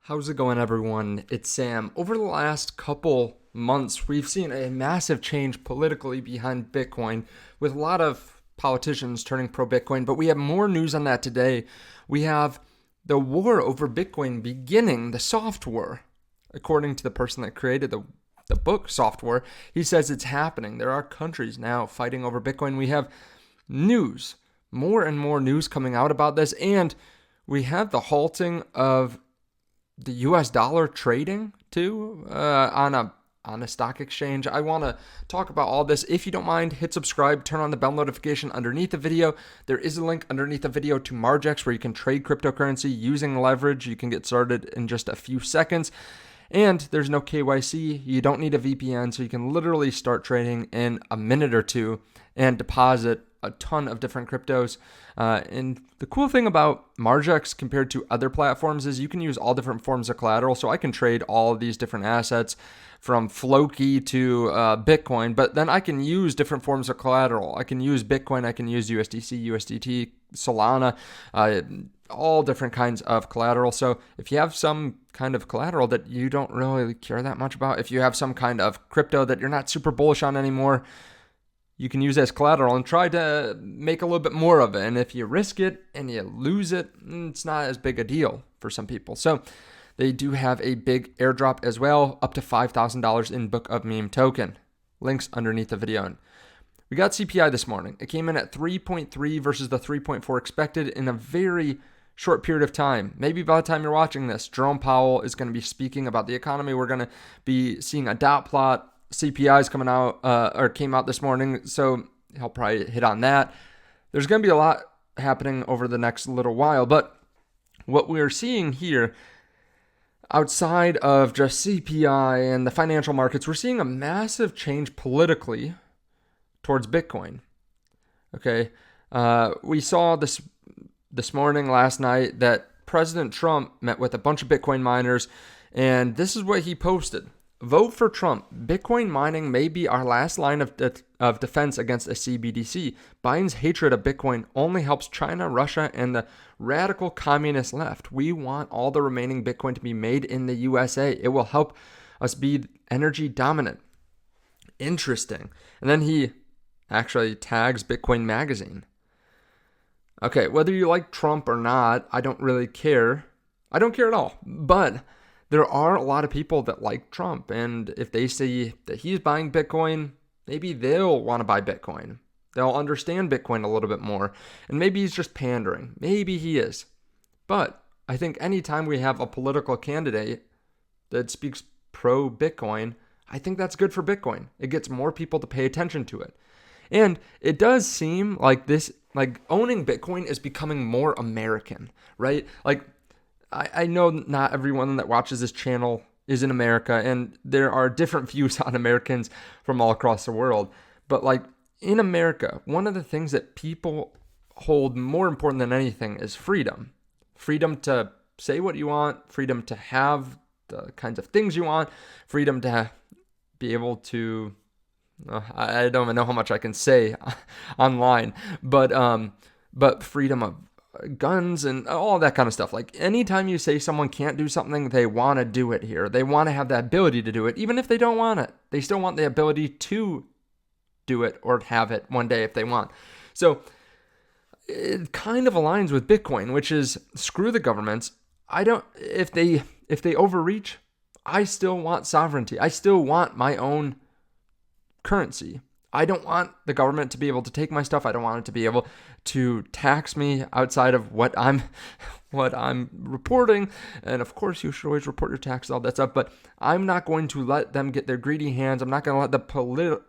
How's it going, everyone? It's Sam. Over the last couple months, we've seen a massive change politically behind Bitcoin, with a lot of politicians turning pro-Bitcoin, but we have more news on that today. We have the war over Bitcoin beginning, the soft war. According to the person that created the book Soft War, he says it's happening. There are countries now fighting over Bitcoin. We have news, more and more news coming out about this, and we have the halting of the US dollar trading too on a stock exchange. I want to talk about all this. If you don't mind, hit subscribe, turn on the bell notification underneath the video. There is a link underneath the video to Margex where you can trade cryptocurrency using leverage. You can get started in just a few seconds. And there's no KYC. You don't need a VPN, so you can literally start trading in a minute or two and deposit a ton of different cryptos. And the cool thing about Margex compared to other platforms is you can use all different forms of collateral. So I can trade all of these different assets from Floki to Bitcoin, but then I can use different forms of collateral. I can use Bitcoin, I can use USDC, USDT, Solana, all different kinds of collateral. So if you have some kind of collateral that you don't really care that much about, if you have some kind of crypto that you're not super bullish on anymore, you can use as collateral and try to make a little bit more of it. And if you risk it and you lose it, it's not as big a deal for some people. So they do have a big airdrop as well, up to $5,000 in Book of Meme token. Links underneath the video. And we got CPI this morning. It came in at 3.3 versus the 3.4 expected in a very short period of time. Maybe by the time you're watching this, Jerome Powell is going to be speaking about the economy. We're going to be seeing a dot plot. CPI is coming out or came out this morning, so he'll probably hit on that. There's going to be a lot happening over the next little while, but what we're seeing here, outside of just CPI and the financial markets, we're seeing a massive change politically towards Bitcoin. Okay, we saw this morning, last night, that President Trump met with a bunch of Bitcoin miners, and this is what he posted. Vote for Trump. Bitcoin mining may be our last line of defense against a CBDC. Biden's hatred of Bitcoin only helps China, Russia, and the radical communist left. We want all the remaining Bitcoin to be made in the USA. It will help us be energy dominant. Interesting. And then he actually tags Bitcoin Magazine. Okay, whether you like Trump or not, I don't really care. I don't care at all. But there are a lot of people that like Trump, and if they see that he's buying Bitcoin, maybe they'll want to buy Bitcoin. They'll understand Bitcoin a little bit more, and maybe he's just pandering. Maybe he is. But I think anytime we have a political candidate that speaks pro-Bitcoin, I think that's good for Bitcoin. It gets more people to pay attention to it. And it does seem like owning Bitcoin is becoming more American, right? Like, I know not everyone that watches this channel is in America, and there are different views on Americans from all across the world. But like in America, one of the things that people hold more important than anything is freedom. Freedom to say what you want, freedom to have the kinds of things you want, freedom to be able to, I don't even know how much I can say online, but freedom of guns and all that kind of stuff. Like anytime you say someone can't do something, they want to do it here. They want to have the ability to do it. Even if they don't want it, they still want the ability to do it or have it one day if they want. So it kind of aligns with Bitcoin, which is screw the governments. If they overreach, I still want sovereignty. I still want my own currency. I don't want the government to be able to take my stuff. I don't want it to be able to tax me outside of what I'm reporting. And of course, you should always report your taxes, all that stuff. But I'm not going to let them get their greedy hands. I'm not going to let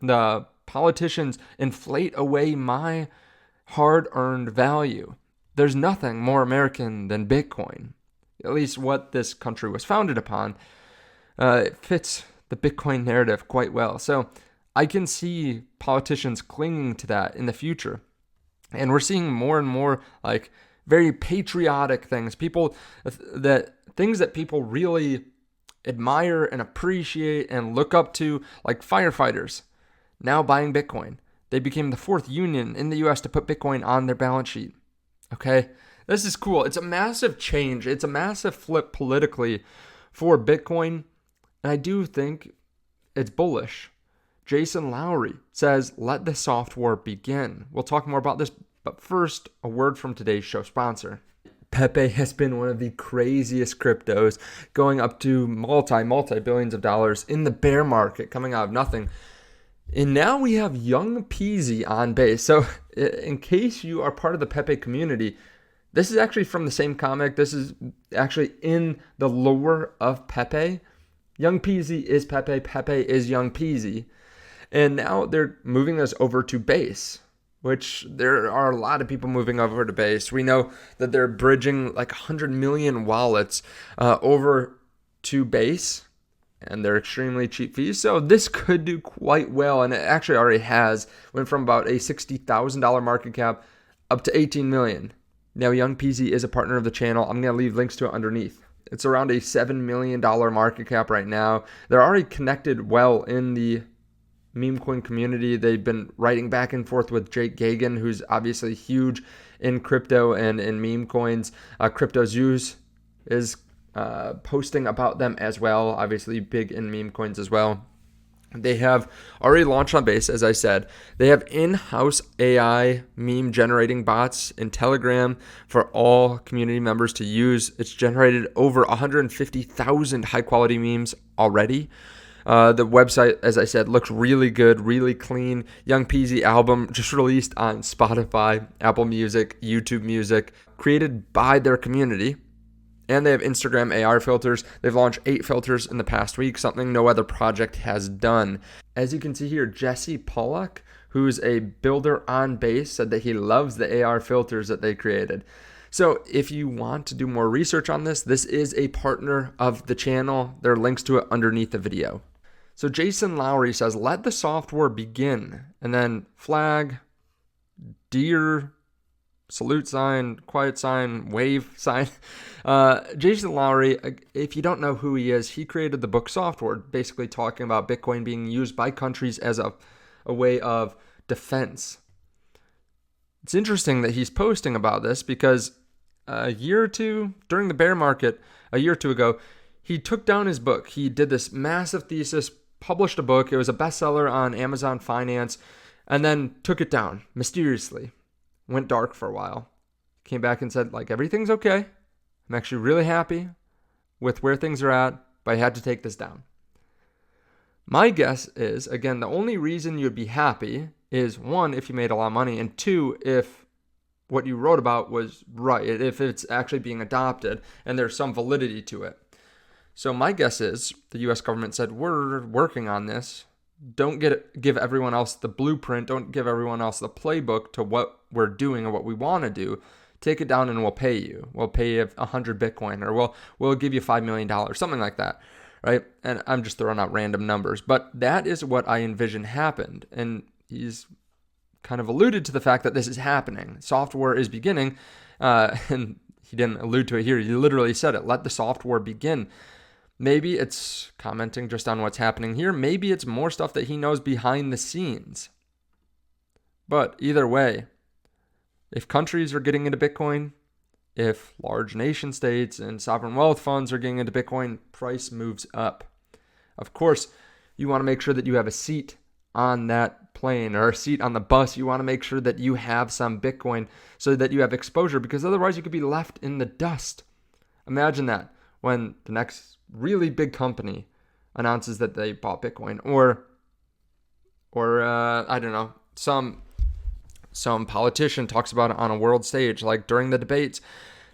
the politicians inflate away my hard-earned value. There's nothing more American than Bitcoin. At least what this country was founded upon. It fits the Bitcoin narrative quite well. So I can see politicians clinging to that in the future. And we're seeing more and more like very patriotic things. Things that people really admire and appreciate and look up to, like firefighters now buying Bitcoin. They became the fourth union in the US to put Bitcoin on their balance sheet. Okay? This is cool. It's a massive change. It's a massive flip politically for Bitcoin. And I do think it's bullish. Jason Lowry says, let the soft war begin. We'll talk more about this, but first, a word from today's show sponsor. Pepe has been one of the craziest cryptos, going up to multi-billions of dollars in the bear market, coming out of nothing. And now we have Young Peasy on base. So in case you are part of the Pepe community, this is actually from the same comic. This is actually in the lore of Pepe. Young Peasy is Pepe. Pepe is Young Peasy. And now they're moving this over to base, which there are a lot of people moving over to base. We know that they're bridging like 100 million wallets over to base, and they're extremely cheap fees. So this could do quite well, and it actually already has. Went from about a $60,000 market cap up to 18 million. Now, Young Peasy is a partner of the channel. I'm going to leave links to it underneath. It's around a $7 million market cap right now. They're already connected well in the meme coin community. They've been writing back and forth with Jake Gagan, who's obviously huge in crypto and in meme coins. CryptoZeus is posting about them as well, obviously big in meme coins as well. They have already launched on base, as I said. They have in-house AI meme generating bots in Telegram for all community members to use. It's generated over 150,000 high-quality memes already. The website, as I said, looks really good, really clean. Young Peasy album just released on Spotify, Apple Music, YouTube Music, created by their community. And they have Instagram AR filters. They've launched 8 filters in the past week, something no other project has done. As you can see here, Jesse Pollock, who's a builder on base, said that he loves the AR filters that they created. So if you want to do more research on this, this is a partner of the channel. There are links to it underneath the video. So Jason Lowry says, let the software begin. And then flag, deer, salute sign, quiet sign, wave sign. Jason Lowry, if you don't know who he is, he created the book Software, basically talking about Bitcoin being used by countries as a way of defense. It's interesting that he's posting about this because a year or two, during the bear market, a year or two ago, he took down his book. He did this massive thesis, published a book. It was a bestseller on Amazon Finance, and then took it down mysteriously. Went dark for a while. Came back and said, like, everything's okay. I'm actually really happy with where things are at, but I had to take this down. My guess is, again, the only reason you'd be happy is, one, if you made a lot of money, and two, if what you wrote about was right, if it's actually being adopted and there's some validity to it. So my guess is the U.S. government said, we're working on this. Don't give everyone else the blueprint. Don't give everyone else the playbook to what we're doing or what we want to do. Take it down and we'll pay you. We'll pay you 100 Bitcoin, or we'll give you $5 million, something like that, right? And I'm just throwing out random numbers, but that is what I envision happened. And he's kind of alluded to the fact that this is happening. Software is beginning, and he didn't allude to it here. He literally said it. Let the software begin. Maybe it's commenting just on what's happening here. Maybe it's more stuff that he knows behind the scenes. But either way, if countries are getting into Bitcoin, if large nation states and sovereign wealth funds are getting into Bitcoin, price moves up. Of course, you want to make sure that you have a seat on that plane or a seat on the bus. You want to make sure that you have some Bitcoin so that you have exposure, because otherwise you could be left in the dust. Imagine that when the next really big company announces that they bought Bitcoin, or I don't know, some politician talks about it on a world stage, like during the debates.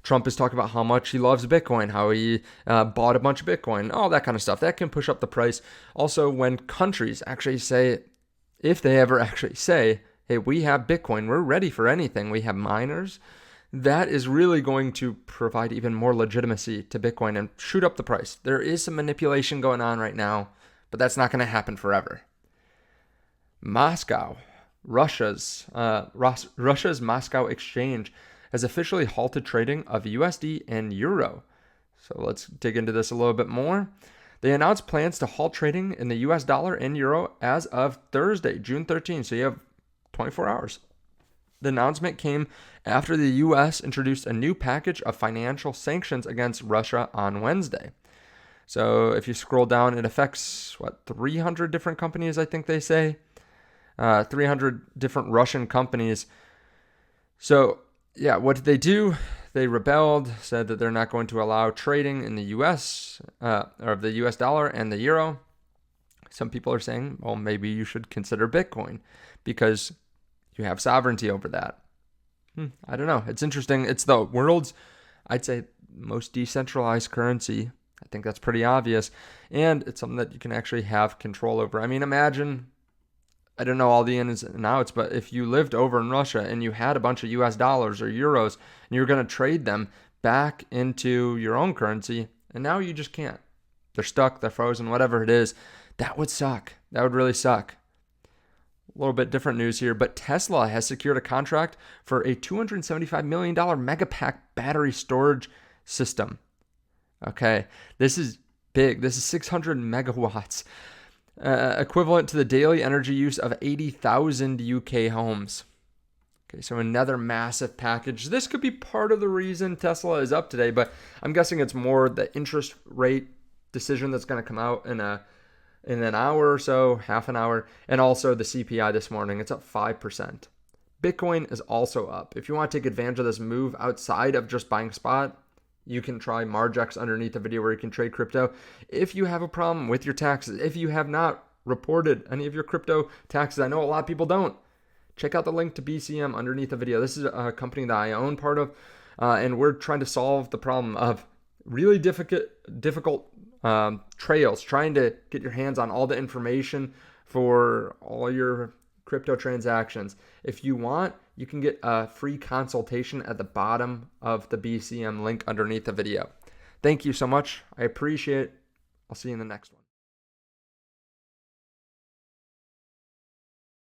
Trump is talking about how much he loves Bitcoin, how he bought a bunch of Bitcoin, all that kind of stuff. That can push up the price. Also, when countries actually say, if they ever actually say, hey, we have Bitcoin, we're ready for anything, we have miners, that is really going to provide even more legitimacy to Bitcoin and shoot up the price. There is some manipulation going on right now, but that's not going to happen forever. Moscow, Russia's Moscow exchange has officially halted trading of USD and Euro. So let's dig into this a little bit more. They announced plans to halt trading in the US dollar and Euro as of Thursday, June 13th. So you have 24 hours. The announcement came after the U.S. introduced a new package of financial sanctions against Russia on Wednesday. So if you scroll down, it affects, 300 different companies, I think they say. 300 different Russian companies. So, yeah, what did they do? They rebelled, said that they're not going to allow trading in the U.S., or the U.S. dollar and the euro. Some people are saying, well, maybe you should consider Bitcoin because you have sovereignty over that. I don't know. It's interesting. It's the world's, I'd say, most decentralized currency. I think that's pretty obvious. And it's something that you can actually have control over. I mean, imagine, I don't know all the ins and outs, but if you lived over in Russia and you had a bunch of US dollars or euros and you were going to trade them back into your own currency, and now you just can't. They're stuck, they're frozen, whatever it is. That would suck. That would really suck. A little bit different news here, but Tesla has secured a contract for a $275 million Megapack battery storage system. Okay, this is big. This is 600 megawatts, equivalent to the daily energy use of 80,000 UK homes. Okay, so another massive package. This could be part of the reason Tesla is up today, but I'm guessing it's more the interest rate decision that's going to come out in an hour or so, half an hour, and also the CPI this morning. It's up 5%. Bitcoin is also up. If you want to take advantage of this move outside of just buying spot, you can try Margex underneath the video where you can trade crypto. If you have a problem with your taxes, if you have not reported any of your crypto taxes, I know a lot of people don't, check out the link to BCM underneath the video. This is a company that I own part of, and we're trying to solve the problem of really difficult trails, trying to get your hands on all the information for all your crypto transactions. If you want, you can get a free consultation at the bottom of the BCM link underneath the video. Thank you so much. I appreciate it. I'll see you in the next one.